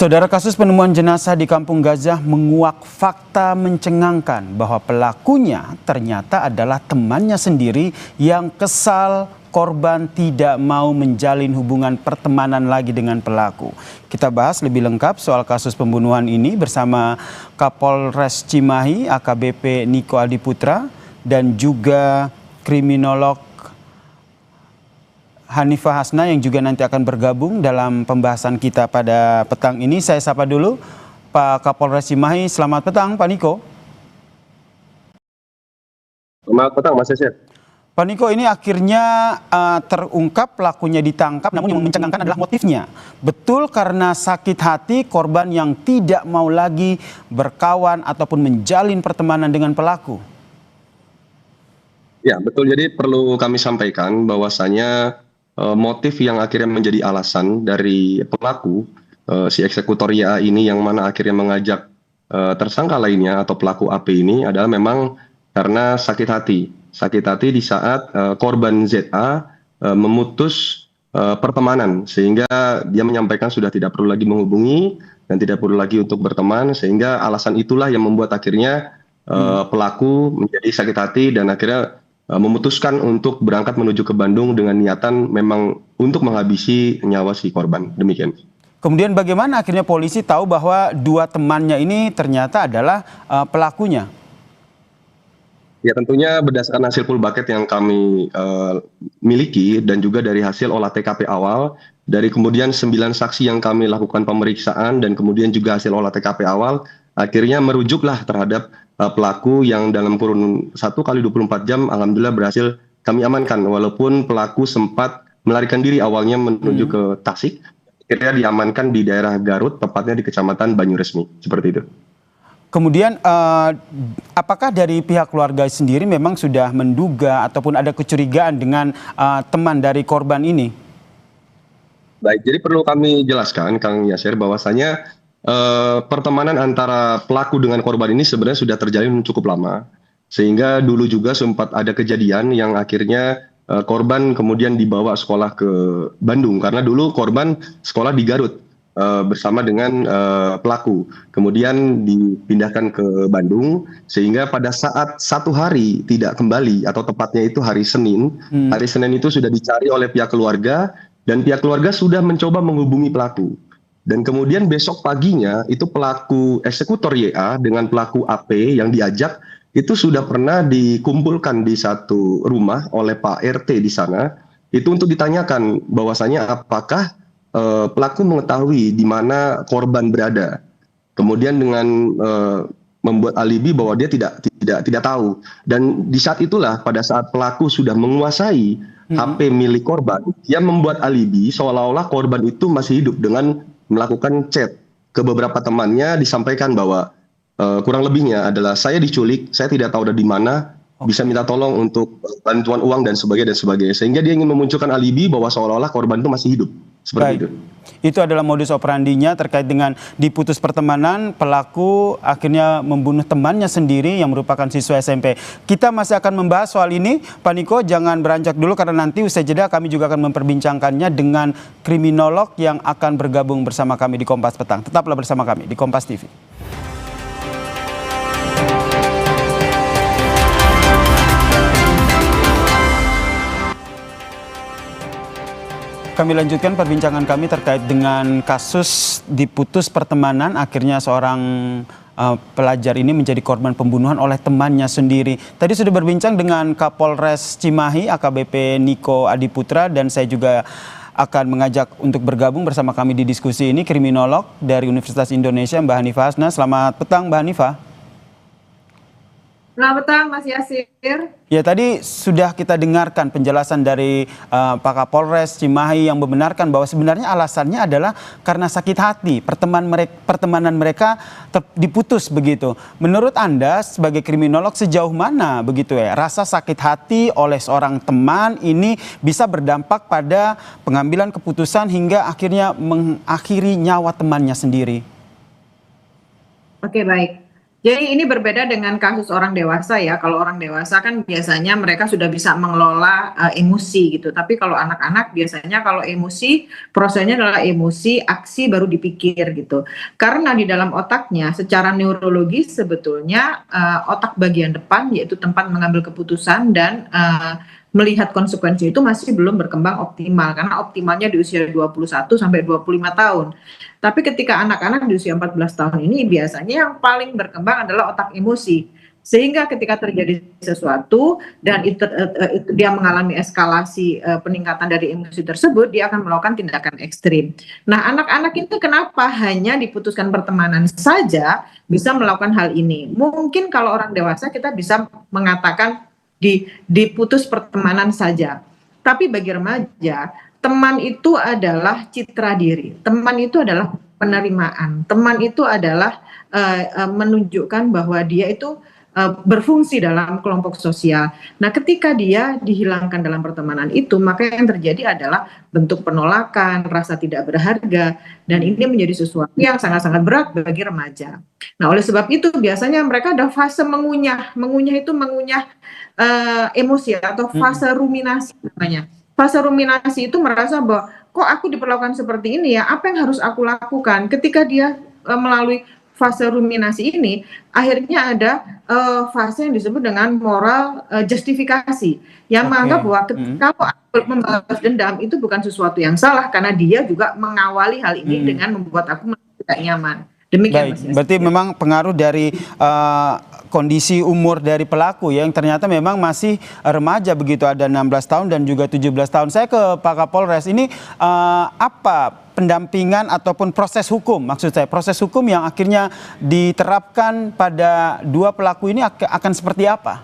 Saudara, kasus penemuan jenazah di Kampung Gaza menguak fakta mencengangkan bahwa pelakunya ternyata adalah temannya sendiri yang kesal korban tidak mau menjalin hubungan pertemanan lagi dengan pelaku. Kita bahas lebih lengkap soal kasus pembunuhan ini bersama Kapolres Cimahi AKBP Niko Adiputra dan juga kriminolog Hanifah Hasna yang juga nanti akan bergabung dalam pembahasan kita pada petang ini. Saya sapa dulu Pak Kapolres Cimahi. Selamat petang Pak Niko. Selamat petang Mas Yasir. Pak Niko, ini akhirnya terungkap pelakunya ditangkap, namun yang mencengangkan adalah motifnya. Betul karena sakit hati korban yang tidak mau lagi berkawan ataupun menjalin pertemanan dengan pelaku. Ya betul, jadi perlu kami sampaikan bahwasanya motif yang akhirnya menjadi alasan dari pelaku, si eksekutor YA ini yang mana akhirnya mengajak tersangka lainnya atau pelaku AP ini adalah memang karena sakit hati di saat korban ZA memutus pertemanan, sehingga dia menyampaikan sudah tidak perlu lagi menghubungi dan tidak perlu lagi untuk berteman, sehingga alasan itulah yang membuat akhirnya pelaku menjadi sakit hati dan akhirnya memutuskan untuk berangkat menuju ke Bandung dengan niatan memang untuk menghabisi nyawa si korban. Demikian. Kemudian bagaimana akhirnya polisi tahu bahwa dua temannya ini ternyata adalah pelakunya? Ya tentunya berdasarkan hasil full bucket yang kami miliki dan juga dari hasil olah TKP awal, dari kemudian 9 saksi yang kami lakukan pemeriksaan dan kemudian juga hasil olah TKP awal, akhirnya merujuklah terhadap pelaku yang dalam kurun 1 kali 24 jam alhamdulillah berhasil kami amankan, walaupun pelaku sempat melarikan diri awalnya menuju ke Tasik, akhirnya diamankan di daerah Garut, tepatnya di Kecamatan Banyuresmi, seperti itu. Kemudian apakah dari pihak keluarga sendiri memang sudah menduga ataupun ada kecurigaan dengan teman dari korban ini? Baik, jadi perlu kami jelaskan Kang Yasir bahwasanya pertemanan antara pelaku dengan korban ini sebenarnya sudah terjalin cukup lama, sehingga dulu juga sempat ada kejadian yang akhirnya korban kemudian dibawa sekolah ke Bandung karena dulu korban sekolah di Garut bersama dengan pelaku, kemudian dipindahkan ke Bandung, sehingga pada saat satu hari tidak kembali atau tepatnya itu hari Senin itu sudah dicari oleh pihak keluarga dan pihak keluarga sudah mencoba menghubungi pelaku. Dan kemudian besok paginya itu pelaku eksekutor YA dengan pelaku AP yang diajak itu sudah pernah dikumpulkan di satu rumah oleh Pak RT di sana, itu untuk ditanyakan bahwasanya apakah pelaku mengetahui di mana korban berada. Kemudian dengan membuat alibi bahwa dia tidak tahu. Dan di saat itulah pada saat pelaku sudah menguasai HP milik korban, dia membuat alibi seolah-olah korban itu masih hidup dengan melakukan chat ke beberapa temannya, disampaikan bahwa kurang lebihnya adalah saya diculik, saya tidak tahu ada di mana, bisa minta tolong untuk bantuan uang dan sebagainya. Sehingga dia ingin memunculkan alibi bahwa seolah-olah korban itu masih hidup. Seperti itu. Itu adalah modus operandinya terkait dengan diputus pertemanan, pelaku akhirnya membunuh temannya sendiri yang merupakan siswa SMP. Kita masih akan membahas soal ini, Pak Niko, jangan beranjak dulu karena nanti usai jeda kami juga akan memperbincangkannya dengan kriminolog yang akan bergabung bersama kami di Kompas Petang. Tetaplah bersama kami di Kompas TV. Kami lanjutkan perbincangan kami terkait dengan kasus diputus pertemanan. Akhirnya seorang pelajar ini menjadi korban pembunuhan oleh temannya sendiri. Tadi sudah berbincang dengan Kapolres Cimahi AKBP Niko Adiputra dan saya juga akan mengajak untuk bergabung bersama kami di diskusi ini kriminolog dari Universitas Indonesia Mbak Hanifah Hasna. Selamat petang Mbak Hanifah. Selamat petang Mas Yasir. Ya, tadi sudah kita dengarkan penjelasan dari Pak Kapolres Cimahi yang membenarkan bahwa sebenarnya alasannya adalah karena sakit hati, pertemanan mereka diputus begitu. Menurut Anda sebagai kriminolog sejauh mana begitu ya, rasa sakit hati oleh seorang teman ini bisa berdampak pada pengambilan keputusan hingga akhirnya mengakhiri nyawa temannya sendiri? Oke, baik. Jadi ini berbeda dengan kasus orang dewasa ya. Kalau orang dewasa kan biasanya mereka sudah bisa mengelola emosi gitu. Tapi kalau anak-anak biasanya kalau emosi, prosesnya adalah emosi, aksi baru dipikir gitu. Karena di dalam otaknya secara neurologis sebetulnya otak bagian depan yaitu tempat mengambil keputusan dan melihat konsekuensi itu masih belum berkembang optimal karena optimalnya di usia 21 sampai 25 tahun. Tapi ketika anak-anak di usia 14 tahun ini biasanya yang paling berkembang adalah otak emosi. Sehingga ketika terjadi sesuatu dan dia mengalami eskalasi peningkatan dari emosi tersebut, dia akan melakukan tindakan ekstrim. Nah, anak-anak itu kenapa hanya diputuskan pertemanan saja bisa melakukan hal ini? Mungkin kalau orang dewasa kita bisa mengatakan diputus pertemanan saja. Tapi bagi remaja, teman itu adalah citra diri, teman itu adalah penerimaan, teman itu adalah menunjukkan bahwa dia itu berfungsi dalam kelompok sosial. Nah, ketika dia dihilangkan dalam pertemanan itu, maka yang terjadi adalah bentuk penolakan, rasa tidak berharga, dan ini menjadi sesuatu yang sangat-sangat berat bagi remaja. Nah, oleh sebab itu biasanya mereka ada fase mengunyah itu mengunyah emosi atau fase ruminasi namanya. Fase ruminasi itu merasa bahwa kok aku diperlakukan seperti ini ya, apa yang harus aku lakukan? Ketika dia melalui fase ruminasi ini, akhirnya ada fase yang disebut dengan moral justifikasi, yang menganggap bahwa kalau aku membalas dendam itu bukan sesuatu yang salah karena dia juga mengawali hal ini dengan membuat aku tidak nyaman. Demikian. Baik, berarti memang pengaruh dari kondisi umur dari pelaku yang ternyata memang masih remaja begitu, ada 16 tahun dan juga 17 tahun. Saya ke Pak Kapolres, ini apa pendampingan ataupun proses hukum, maksud saya proses hukum yang akhirnya diterapkan pada dua pelaku ini akan seperti apa?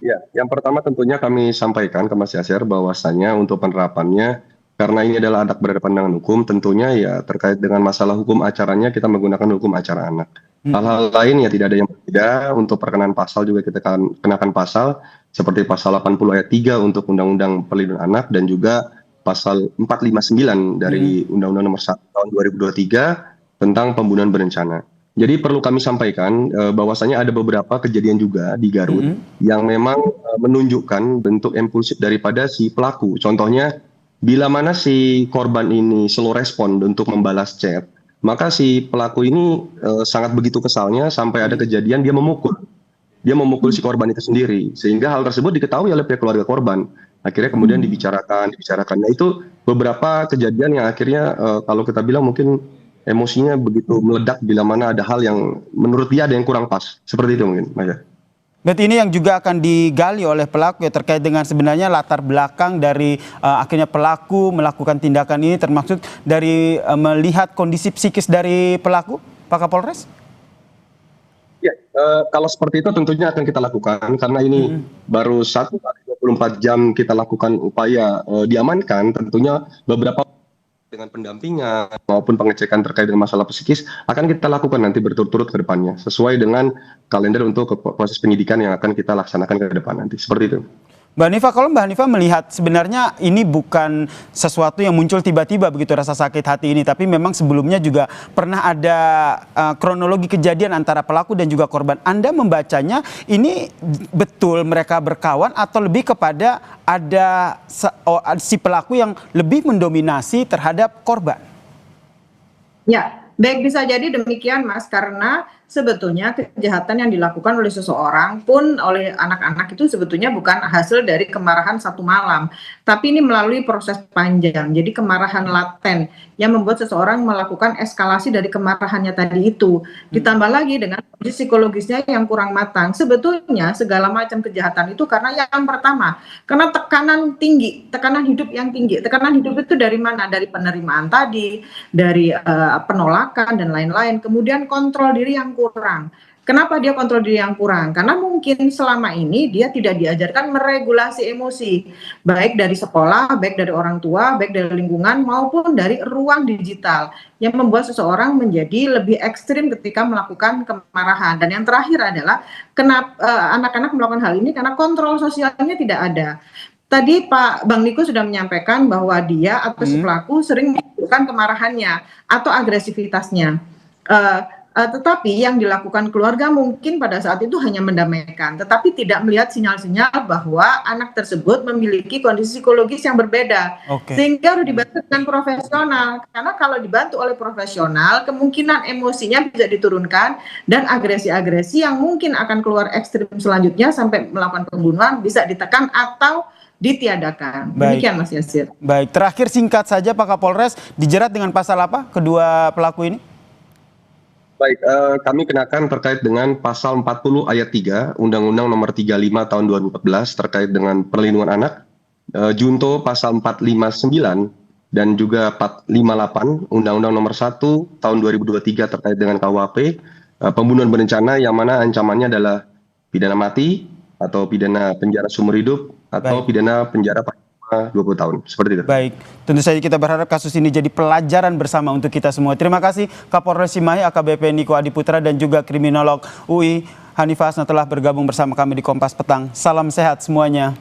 Ya, yang pertama tentunya kami sampaikan ke Mas Yasir bahwasanya untuk penerapannya, karena ini adalah anak berhadapan dengan hukum, tentunya ya terkait dengan masalah hukum acaranya kita menggunakan hukum acara anak. Hal-hal lain ya tidak ada yang berbeda. Untuk perkenan pasal juga kita akan kenakan pasal seperti pasal 80 ayat 3 untuk Undang-Undang Perlindungan Anak dan juga pasal 459 dari Undang-Undang Nomor 1 tahun 2023 tentang pembunuhan berencana. Jadi perlu kami sampaikan bahwasanya ada beberapa kejadian juga di Garut yang memang menunjukkan bentuk impulsif daripada si pelaku. Contohnya, bila mana si korban ini slow respon untuk membalas chat, maka si pelaku ini sangat begitu kesalnya sampai ada kejadian dia memukul. Dia memukul si korban itu sendiri, sehingga hal tersebut diketahui oleh pihak keluarga korban. Akhirnya kemudian dibicarakan. Nah, itu beberapa kejadian yang akhirnya kalau kita bilang mungkin emosinya begitu meledak bila mana ada hal yang menurut dia ada yang kurang pas. Seperti itu mungkin, Mas. Berarti ini yang juga akan digali oleh pelaku ya, terkait dengan sebenarnya latar belakang dari akhirnya pelaku melakukan tindakan ini, termasuk dari melihat kondisi psikis dari pelaku, Pak Kapolres? Ya, kalau seperti itu tentunya akan kita lakukan karena ini baru 1x24 jam kita lakukan upaya diamankan. Tentunya beberapa dengan pendampingan maupun pengecekan terkait dengan masalah psikis akan kita lakukan nanti berturut-turut ke depannya sesuai dengan kalender untuk proses penyidikan yang akan kita laksanakan ke depan nanti. Seperti itu. Mbak Hanifa, kalau Mbak Hanifa melihat sebenarnya ini bukan sesuatu yang muncul tiba-tiba begitu rasa sakit hati ini, tapi memang sebelumnya juga pernah ada kronologi kejadian antara pelaku dan juga korban. Anda membacanya ini betul mereka berkawan atau lebih kepada ada si pelaku yang lebih mendominasi terhadap korban? Ya, baik, bisa jadi demikian Mas, karena sebetulnya kejahatan yang dilakukan oleh seseorang pun oleh anak-anak itu sebetulnya bukan hasil dari kemarahan satu malam, tapi ini melalui proses panjang. Jadi kemarahan laten yang membuat seseorang melakukan eskalasi dari kemarahannya tadi itu. Ditambah lagi dengan kondisi psikologisnya yang kurang matang. Sebetulnya segala macam kejahatan itu karena yang pertama, karena tekanan tinggi, tekanan hidup yang tinggi. Tekanan hidup itu dari mana? Dari penerimaan tadi, dari penolakan dan lain-lain. Kemudian kontrol diri yang kurang. Kenapa dia kontrol diri yang kurang? Karena mungkin selama ini dia tidak diajarkan meregulasi emosi, baik dari sekolah, baik dari orang tua, baik dari lingkungan maupun dari ruang digital, yang membuat seseorang menjadi lebih ekstrim ketika melakukan kemarahan. Dan yang terakhir adalah kenapa anak-anak melakukan hal ini karena kontrol sosialnya tidak ada. Tadi Pak Bang Niko sudah menyampaikan bahwa dia atau si pelaku sering menunjukkan kemarahannya atau agresivitasnya. Tetapi yang dilakukan keluarga mungkin pada saat itu hanya mendamaikan, tetapi tidak melihat sinyal-sinyal bahwa anak tersebut memiliki kondisi psikologis yang berbeda. Oke. Sehingga harus dibantu dengan profesional. Karena kalau dibantu oleh profesional, kemungkinan emosinya bisa diturunkan dan agresi-agresi yang mungkin akan keluar ekstrim selanjutnya sampai melakukan pembunuhan bisa ditekan atau ditiadakan. Baik. Demikian Mas Yasir. Baik, terakhir singkat saja Pak Kapolres, dijerat dengan pasal apa kedua pelaku ini? Baik, kami kenakan terkait dengan pasal 40 ayat 3 Undang-Undang Nomor 35 Tahun 2014 terkait dengan perlindungan anak, junto pasal 459 dan juga 458 Undang-Undang Nomor 1 Tahun 2023 terkait dengan KUHP, pembunuhan berencana yang mana ancamannya adalah pidana mati atau pidana penjara seumur hidup atau pidana penjara 20 tahun, seperti itu. Baik, tentu saja kita berharap kasus ini jadi pelajaran bersama untuk kita semua. Terima kasih Kapolres Cimahi AKBP Niko Adiputra dan juga kriminolog UI Hanifah Hasna telah bergabung bersama kami di Kompas Petang. Salam sehat semuanya.